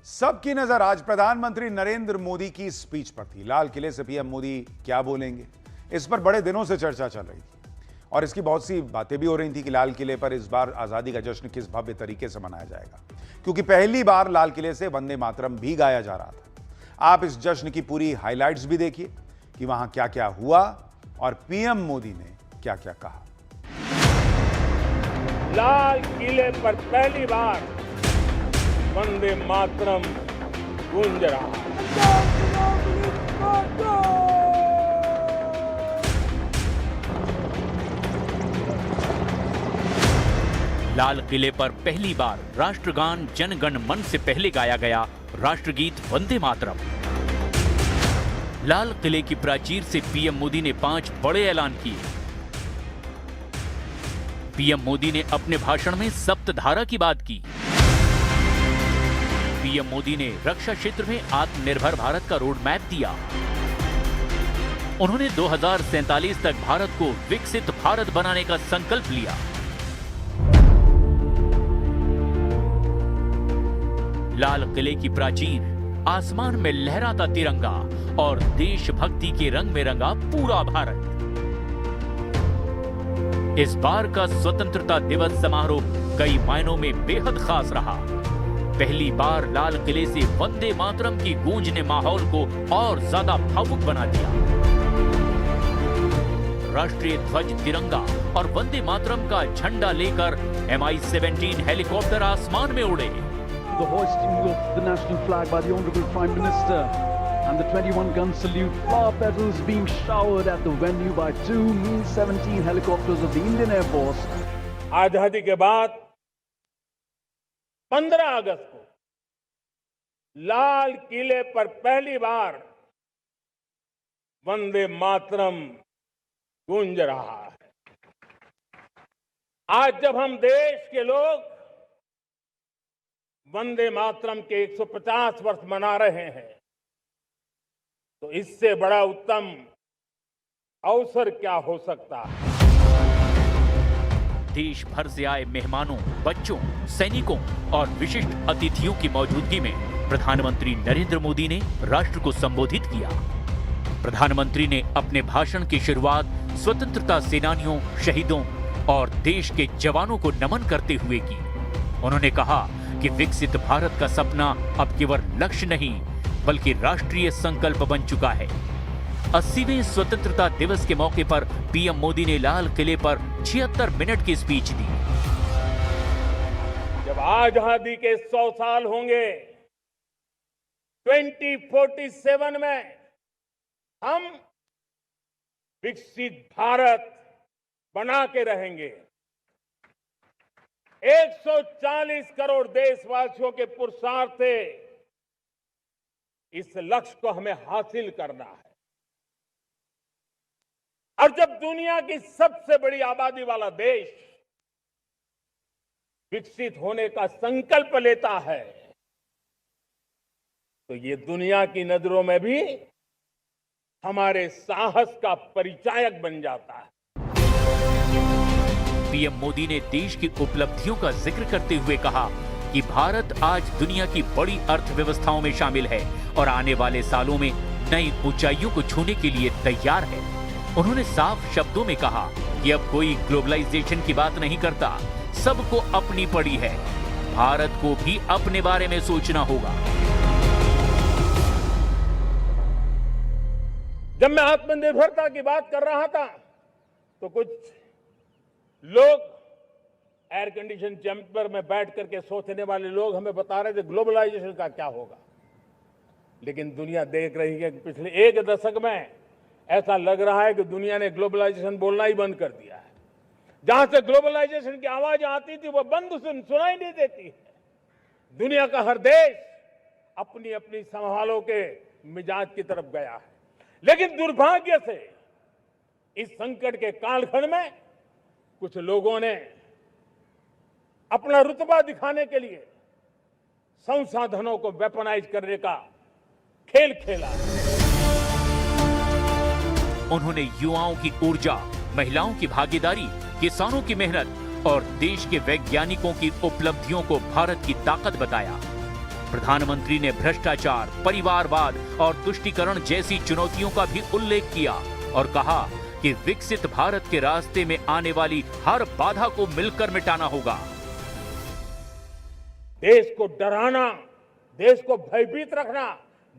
सबकी नजर आज प्रधानमंत्री नरेंद्र मोदी की स्पीच पर थी। लाल किले से पीएम मोदी क्या बोलेंगे, इस पर बड़े दिनों से चर्चा चल रही थी और इसकी बहुत सी बातें भी हो रही थी कि लाल किले पर इस बार आजादी का जश्न किस भव्य तरीके से मनाया जाएगा, क्योंकि पहली बार लाल किले से वंदे मातरम भी गाया जा रहा था। आप इस जश्न की पूरी हाइलाइट्स भी देखिए कि वहां क्या क्या हुआ और पीएम मोदी ने क्या क्या कहा। लाल किले पर पहली बार वंदे मातरम गूंज रहा है। लाल किले पर पहली बार राष्ट्रगान जन गण मन से पहले गाया गया राष्ट्रगीत वंदे मातरम। लाल किले की प्राचीर से पीएम मोदी ने 5 बड़े ऐलान किए। पीएम मोदी ने अपने भाषण में सप्तधारा की बात की। पीएम मोदी ने रक्षा क्षेत्र में आत्मनिर्भर भारत का रोड मैप दिया। उन्होंने 2047 तक भारत को विकसित भारत बनाने का संकल्प लिया। लाल किले की प्राचीर, आसमान में लहराता तिरंगा और देशभक्ति के रंग में रंगा पूरा भारत। इस बार का स्वतंत्रता दिवस समारोह कई मायनों में बेहद खास रहा। पहली बार लाल किले से वंदे मातरम की गूंज ने माहौल को और ज्यादा भावुक बना दिया। राष्ट्रीय ध्वज, तिरंगा और वंदे मातरम का झंडा लेकर MI-17 हेलीकॉप्टर आसमान में उड़े। The hoisting of the national flag by the Honorable Prime Minister and the 21-gun salute, flower petals being showered at the venue by 2 Mi-17 helicopters of the Indian Air Force. आजादी के बाद 15 अगस्त को लाल किले पर पहली बार वंदे मातरम गूंज रहा है। आज जब हम देश के लोग वंदे मातरम के 150 वर्ष मना रहे हैं, तो इससे बड़ा उत्तम अवसर क्या हो सकता है। देश भर से आए मेहमानों, बच्चों, सैनिकों और विशिष्ट अतिथियों की मौजूदगी में प्रधानमंत्री नरेंद्र मोदी ने राष्ट्र को संबोधित किया। प्रधानमंत्री ने अपने भाषण की शुरुआत स्वतंत्रता सेनानियों, शहीदों और देश के जवानों को नमन करते हुए की। उन्होंने कहा कि विकसित भारत का सपना अब केवल लक्ष्य नहीं बल्कि राष्ट्रीय संकल्प बन चुका है। 80वें स्वतंत्रता दिवस के मौके पर पीएम मोदी ने लाल किले पर 76 मिनट की स्पीच दी। जब आजादी के 100 साल होंगे, 2047 में हम विकसित भारत बना के रहेंगे। 140 करोड़ देशवासियों के पुरुषार्थ से इस लक्ष्य को हमें हासिल करना है। और जब दुनिया की सबसे बड़ी आबादी वाला देश विकसित होने का संकल्प लेता है, तो ये दुनिया की नजरों में भी हमारे साहस का परिचायक बन जाता है। पीएम मोदी ने देश की उपलब्धियों का जिक्र करते हुए कहा कि भारत आज दुनिया की बड़ी अर्थव्यवस्थाओं में शामिल है और आने वाले सालों में नई ऊंचाइयों को छूने के लिए तैयार है। उन्होंने साफ शब्दों में कहा कि अब कोई ग्लोबलाइजेशन की बात नहीं करता, सबको अपनी पड़ी है। भारत को भी अपने बारे में सोचना होगा। जब मैं आत्मनिर्भरता की बात कर रहा था, तो कुछ लोग एयर कंडीशन चैम्बर में बैठ करके सोचने वाले लोग हमें बता रहे थे ग्लोबलाइजेशन का क्या होगा। लेकिन दुनिया देख रही है कि पिछले 1 दशक में ऐसा लग रहा है कि दुनिया ने ग्लोबलाइजेशन बोलना ही बंद कर दिया है। जहां से ग्लोबलाइजेशन की आवाज आती थी वो बंद सुनाई नहीं देती है। दुनिया का हर देश अपनी अपनी संभालों के मिजाज की तरफ गया है। लेकिन दुर्भाग्य से इस संकट के कालखंड में कुछ लोगों ने अपना रुतबा दिखाने के लिए संसाधनों को वेपनाइज करने का खेल खेला। उन्होंने युवाओं की ऊर्जा, महिलाओं की भागीदारी, किसानों की मेहनत और देश के वैज्ञानिकों की उपलब्धियों को भारत की ताकत बताया। प्रधानमंत्री ने भ्रष्टाचार, परिवारवाद और तुष्टीकरण जैसी चुनौतियों का भी उल्लेख किया और कहा कि विकसित भारत के रास्ते में आने वाली हर बाधा को मिलकर मिटाना होगा। देश को डराना, देश को भयभीत रखना,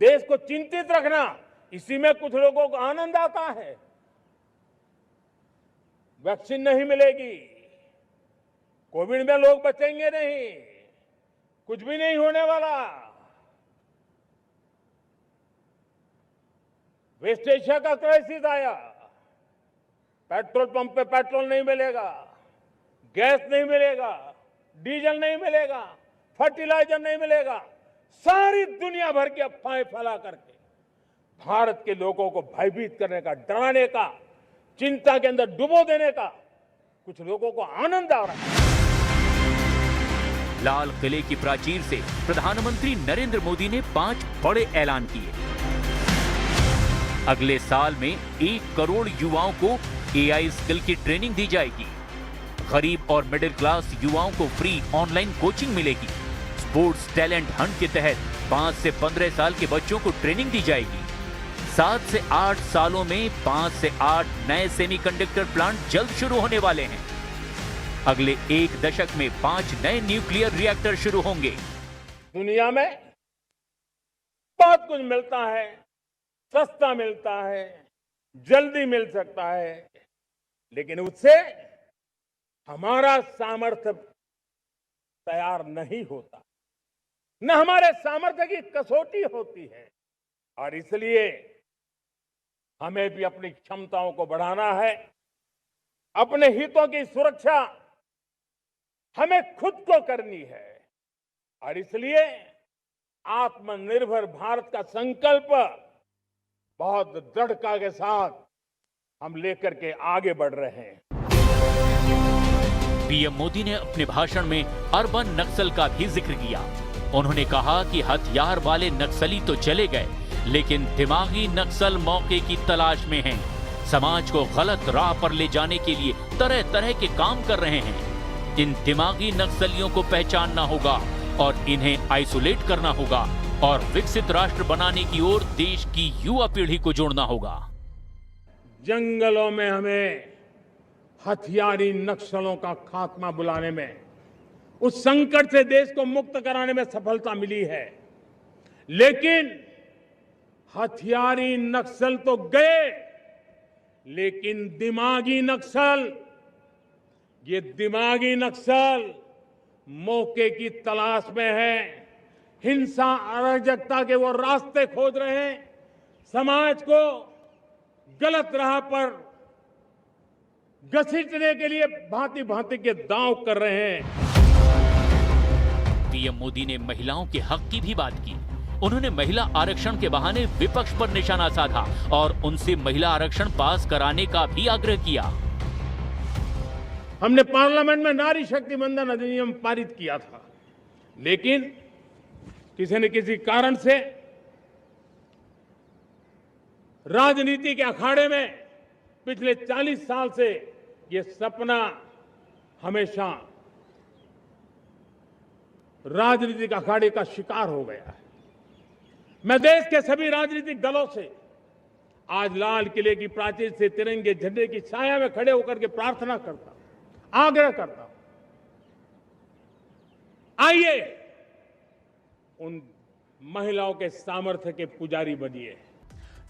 देश को चिंतित रखना, इसी में कुछ लोगों को आनंद आता है। वैक्सीन नहीं मिलेगी, कोविड में लोग बचेंगे नहीं, कुछ भी नहीं होने वाला। वेस्ट एशिया का क्राइसिस आया, पेट्रोल पंप पे पेट्रोल नहीं मिलेगा, गैस नहीं मिलेगा, डीजल नहीं मिलेगा, फर्टिलाइजर नहीं मिलेगा। सारी दुनिया भर की अफवाहें फैला करके भारत के लोगों को भयभीत करने का, डराने का, चिंता के अंदर डुबो देने का कुछ लोगों को आनंद आ रहा है। लाल किले की प्राचीर से प्रधानमंत्री नरेंद्र मोदी ने 5 बड़े ऐलान किए। अगले साल में 1 करोड़ युवाओं को AI स्किल की ट्रेनिंग दी जाएगी। गरीब और मिडिल क्लास युवाओं को फ्री ऑनलाइन कोचिंग मिलेगी। स्पोर्ट्स टैलेंट हंट के तहत 5 से 15 साल के बच्चों को ट्रेनिंग दी जाएगी। 7 से 8 सालों में 5 से 8 नए सेमीकंडक्टर प्लांट जल्द शुरू होने वाले हैं। अगले 1 दशक में 5 नए न्यूक्लियर रिएक्टर शुरू होंगे। दुनिया में बहुत कुछ मिलता है, सस्ता मिलता है, जल्दी मिल सकता है, लेकिन उससे हमारा सामर्थ्य तैयार नहीं होता, न हमारे सामर्थ्य की कसौटी होती है। और इसलिए हमें भी अपनी क्षमताओं को बढ़ाना है। अपने हितों की सुरक्षा हमें खुद को करनी है और इसलिए आत्मनिर्भर भारत का संकल्प बहुत दृढ़ता के साथ हम लेकर के आगे बढ़ रहे हैं। पीएम मोदी ने अपने भाषण में अर्बन नक्सल का भी जिक्र किया। उन्होंने कहा कि हथियार वाले नक्सली तो चले गए, लेकिन दिमागी नक्सल मौके की तलाश में हैं। समाज को गलत राह पर ले जाने के लिए तरह तरह के काम कर रहे हैं। इन दिमागी नक्सलियों को पहचानना होगा और इन्हें आइसोलेट करना होगा और विकसित राष्ट्र बनाने की ओर देश की युवा पीढ़ी को जोड़ना होगा। जंगलों में हमें हथियारी नक्सलों का खात्मा बुलाने में, उस संकट से देश को मुक्त कराने में सफलता मिली है, लेकिन हथियारी नक्सल तो गए, लेकिन दिमागी नक्सल, ये दिमागी नक्सल मौके की तलाश में है। हिंसा, अराजकता के वो रास्ते खोज रहे हैं, समाज को गलत राह पर घसीटने के लिए भांति भांति के दांव कर रहे हैं। पीएम मोदी ने महिलाओं के हक की भी बात की। उन्होंने महिला आरक्षण के बहाने विपक्ष पर निशाना साधा और उनसे महिला आरक्षण पास कराने का भी आग्रह किया। हमने पार्लियामेंट में नारी शक्ति वंदन अधिनियम पारित किया था, लेकिन किसी न किसी कारण से राजनीति के अखाड़े में पिछले 40 साल से ये सपना हमेशा राजनीतिक अखाड़े का शिकार हो गया है। मैं देश के सभी राजनीतिक दलों से आज लाल किले की प्राचीर से तिरंगे झंडे की छाया में खड़े होकर के प्रार्थना करता हूं, आग्रह करता हूं, आइए उन महिलाओं के सामर्थ्य के पुजारी बनिए।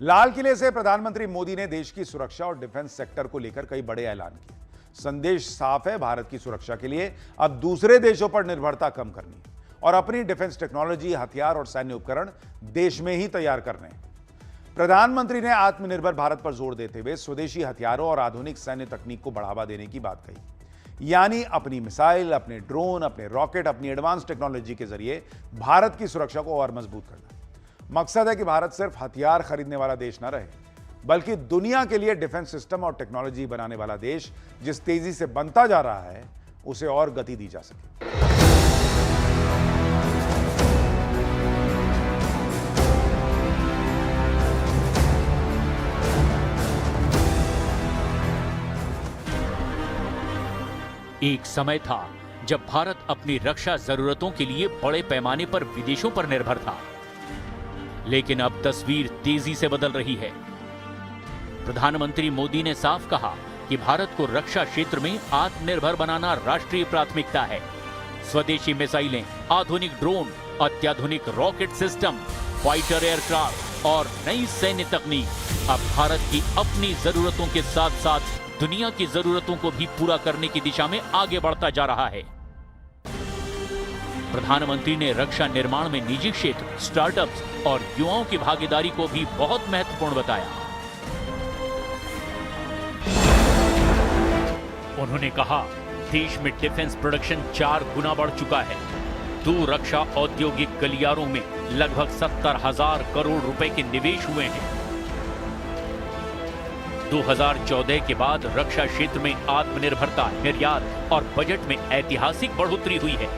लाल किले से प्रधानमंत्री मोदी ने देश की सुरक्षा और डिफेंस सेक्टर को लेकर कई बड़े ऐलान किए। संदेश साफ है, भारत की सुरक्षा के लिए अब दूसरे देशों पर निर्भरता कम करनी और अपनी डिफेंस टेक्नोलॉजी, हथियार और सैन्य उपकरण देश में ही तैयार करने। प्रधानमंत्री ने आत्मनिर्भर भारत पर जोर देते हुए स्वदेशी हथियारों और आधुनिक सैन्य तकनीक को बढ़ावा देने की बात कही। यानी अपनी मिसाइल, अपने ड्रोन, अपने रॉकेट, अपनी एडवांस टेक्नोलॉजी के जरिए भारत की सुरक्षा को और मजबूत करना। मकसद है कि भारत सिर्फ हथियार खरीदने वाला देश न रहे, बल्कि दुनिया के लिए डिफेंस सिस्टम और टेक्नोलॉजी बनाने वाला देश जिस तेजी से बनता जा रहा है, उसे और गति दी जा सके। एक समय था जब भारत अपनी रक्षा जरूरतों के लिए बड़े पैमाने पर विदेशों पर निर्भर था। लेकिन अब तस्वीर तेजी से बदल रही है। प्रधानमंत्री मोदी ने साफ कहा कि भारत को रक्षा क्षेत्र में आत्मनिर्भर बनाना राष्ट्रीय प्राथमिकता है। स्वदेशी मिसाइलें, आधुनिक ड्रोन, अत्याधुनिक रॉकेट सिस्टम, फाइटर एयरक्राफ्ट और नई सैन्य तकनीक अब भारत की अपनी जरूरतों के साथ साथ दुनिया की जरूरतों को भी पूरा करने की दिशा में आगे बढ़ता जा रहा है। प्रधानमंत्री ने रक्षा निर्माण में निजी क्षेत्र, स्टार्टअप्स और युवाओं की भागीदारी को भी बहुत महत्वपूर्ण बताया। उन्होंने कहा, देश में डिफेंस प्रोडक्शन 4 गुना बढ़ चुका है। दूर रक्षा औद्योगिक गलियारों में लगभग 70,000 करोड़ रुपए के निवेश हुए हैं। 2014 के बाद रक्षा क्षेत्र में आत्मनिर्भरता, निर्यात और बजट में ऐतिहासिक बढ़ोतरी हुई है।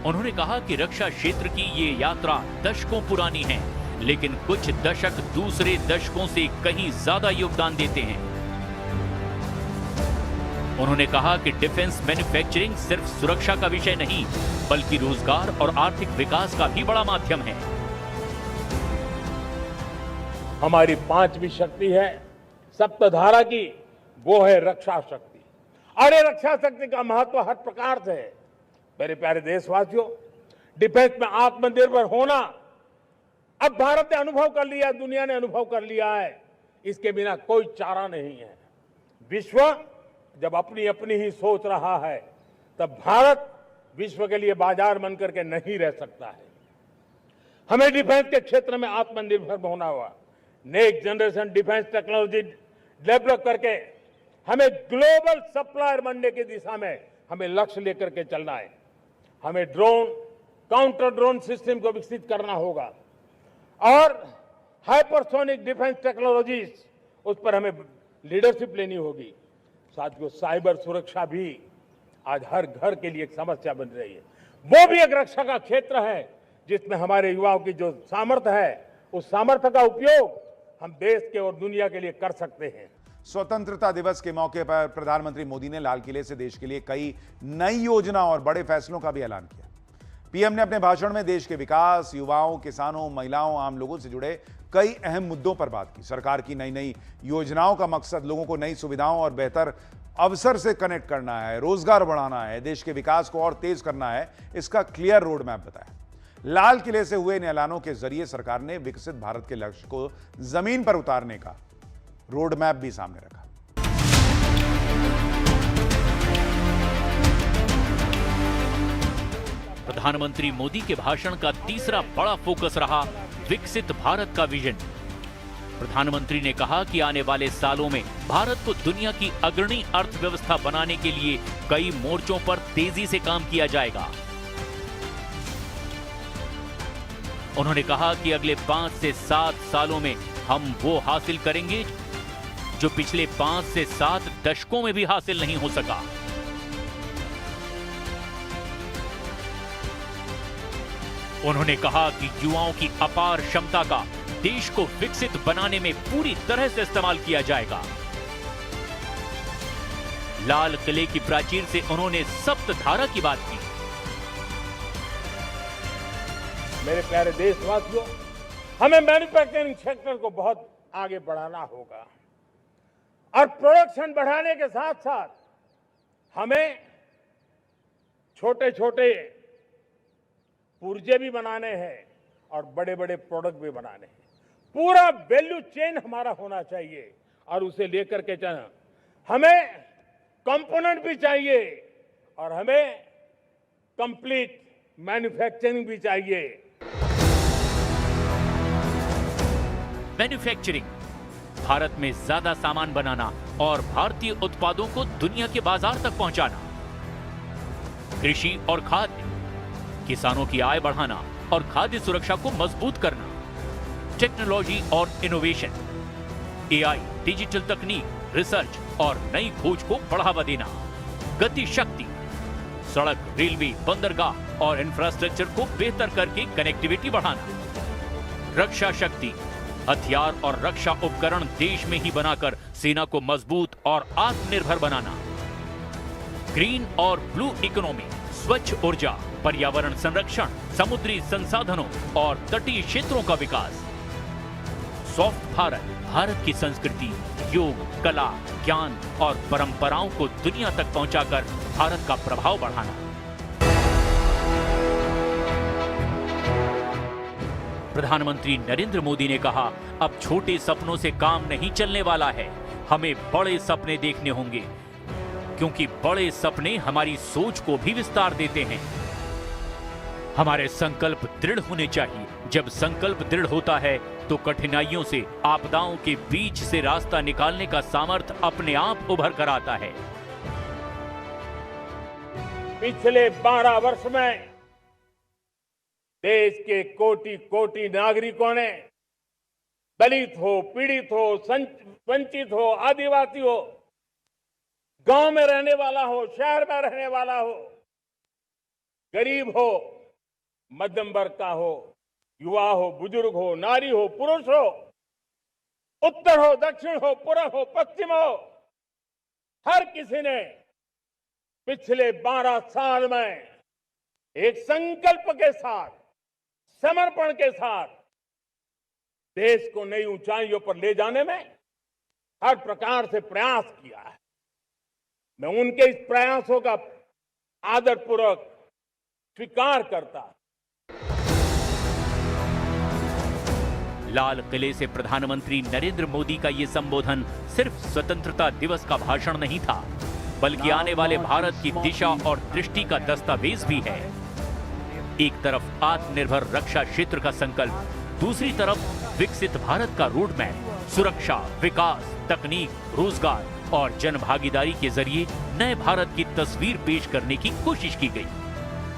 उन्होंने कहा कि रक्षा क्षेत्र की ये यात्रा दशकों पुरानी है, लेकिन कुछ दशक दूसरे दशकों से कहीं ज्यादा योगदान देते हैं। उन्होंने कहा कि डिफेंस मैन्युफैक्चरिंग सिर्फ सुरक्षा का विषय नहीं, बल्कि रोजगार और आर्थिक विकास का भी बड़ा माध्यम है। हमारी 5वीं शक्ति है सप्तधारा की, वो है रक्षा शक्ति। और ये रक्षा शक्ति का महत्व हर प्रकार से है। मेरे प्यारे देशवासियों, डिफेंस में आत्मनिर्भर होना अब भारत ने अनुभव कर लिया, दुनिया ने अनुभव कर लिया है। इसके बिना कोई चारा नहीं है। विश्व जब अपनी अपनी ही सोच रहा है, तब भारत विश्व के लिए बाजार बन करके नहीं रह सकता है। हमें डिफेंस के क्षेत्र में आत्मनिर्भर होना होगा। Next generation defence technology develop करके हमें ग्लोबल सप्लायर बनने की दिशा में हमें लक्ष्य लेकर के चलना है। हमें ड्रोन, काउंटर ड्रोन सिस्टम को विकसित करना होगा और हाइपरसोनिक डिफेंस टेक्नोलॉजीज, उस पर हमें लीडरशिप लेनी होगी। साथियों, साइबर सुरक्षा भी आज हर घर के लिए एक समस्या बन रही है। वो भी एक रक्षा का क्षेत्र है जिसमें हमारे युवाओं की जो सामर्थ्य है, उस सामर्थ्य का उपयोग हम देश के और दुनिया के लिए कर सकते हैं। स्वतंत्रता दिवस के मौके पर प्रधानमंत्री मोदी ने लाल किले से देश के लिए कई नई योजना और बड़े फैसलों का भी ऐलान किया। पीएम ने अपने भाषण में देश के विकास, युवाओं, किसानों, महिलाओं, आम लोगों से जुड़े कई अहम मुद्दों पर बात की। सरकार की नई नई योजनाओं का मकसद लोगों को नई सुविधाओं और बेहतर अवसर से कनेक्ट करना है, रोजगार बढ़ाना है, देश के विकास को और तेज करना है। इसका क्लियर रोड मैप बताया। लाल किले से हुए इन ऐलानों के जरिए सरकार ने विकसित भारत के लक्ष्य को जमीन पर उतारने का रोड मैप भी सामने रखा। प्रधानमंत्री मोदी के भाषण का तीसरा बड़ा फोकस रहा विकसित भारत का विजन। प्रधानमंत्री ने कहा कि आने वाले सालों में भारत को दुनिया की अग्रणी अर्थव्यवस्था बनाने के लिए कई मोर्चों पर तेजी से काम किया जाएगा। उन्होंने कहा कि अगले 5 से 7 सालों में हम वो हासिल करेंगे जो पिछले 5 से 7 दशकों में भी हासिल नहीं हो सका। उन्होंने कहा कि युवाओं की अपार क्षमता का देश को विकसित बनाने में पूरी तरह से इस्तेमाल किया जाएगा। लाल किले की प्राचीर से उन्होंने सप्तधारा की बात की। मेरे प्यारे देशवासियों, हमें मैन्युफैक्चरिंग सेक्टर को बहुत आगे बढ़ाना होगा और प्रोडक्शन बढ़ाने के साथ साथ हमें छोटे छोटे पुर्जे भी बनाने हैं और बड़े बड़े प्रोडक्ट भी बनाने हैं। पूरा वैल्यू चेन हमारा होना चाहिए और उसे लेकर के चलना। हमें कंपोनेंट भी चाहिए और हमें कंप्लीट मैन्युफैक्चरिंग भी चाहिए। मैन्युफैक्चरिंग, भारत में ज्यादा सामान बनाना और भारतीय उत्पादों को दुनिया के बाजार तक पहुंचाना। कृषि और खाद्य, किसानों की आय बढ़ाना और खाद्य सुरक्षा को मजबूत करना। टेक्नोलॉजी और इनोवेशन, एआई, डिजिटल तकनीक, रिसर्च और नई खोज को बढ़ावा देना। गति शक्ति, सड़क, रेलवे, बंदरगाह और इंफ्रास्ट्रक्चर को बेहतर करके कनेक्टिविटी बढ़ाना। रक्षा शक्ति, हथियार और रक्षा उपकरण देश में ही बनाकर सेना को मजबूत और आत्मनिर्भर बनाना, ग्रीन और ब्लू इकोनॉमी, स्वच्छ ऊर्जा, पर्यावरण संरक्षण, समुद्री संसाधनों और तटीय क्षेत्रों का विकास, सॉफ्ट भारत, भारत की संस्कृति, योग, कला, ज्ञान और परंपराओं को दुनिया तक पहुंचाकर भारत का प्रभाव बढ़ाना। प्रधानमंत्री नरेंद्र मोदी ने कहा, अब छोटे सपनों से काम नहीं चलने वाला है, हमें बड़े सपने देखने होंगे, क्योंकि बड़े सपने हमारी सोच को भी विस्तार देते हैं। हमारे संकल्प दृढ़ होने चाहिए। जब संकल्प दृढ़ होता है तो कठिनाइयों से, आपदाओं के बीच से रास्ता निकालने का सामर्थ्य अपने आप उभर कर आता है। पिछले 12 वर्ष में देश के कोटि कोटि नागरिकों ने, दलित हो, पीड़ित हो, वंचित हो, आदिवासी हो, गांव में रहने वाला हो, शहर में रहने वाला हो, गरीब हो, मध्यम वर्ग का हो, युवा हो, बुजुर्ग हो, नारी हो, पुरुष हो, उत्तर हो, दक्षिण हो, पूर्व हो, पश्चिम हो, हर किसी ने पिछले 12 साल में एक संकल्प के साथ, समर्पण के साथ देश को नई ऊंचाइयों पर ले जाने में हर प्रकार से प्रयास किया है। मैं उनके इस प्रयासों का आदरपूर्वक स्वीकार करता हूं। लाल किले से प्रधानमंत्री नरेंद्र मोदी का ये संबोधन सिर्फ स्वतंत्रता दिवस का भाषण नहीं था, बल्कि आने वाले भारत की दिशा और दृष्टि का दस्तावेज भी है। एक तरफ आत्मनिर्भर रक्षा क्षेत्र का संकल्प, दूसरी तरफ विकसित भारत का रोड मैप, सुरक्षा, विकास, तकनीक, रोजगार और जनभागीदारी के जरिए नए भारत की तस्वीर पेश करने की कोशिश की गई।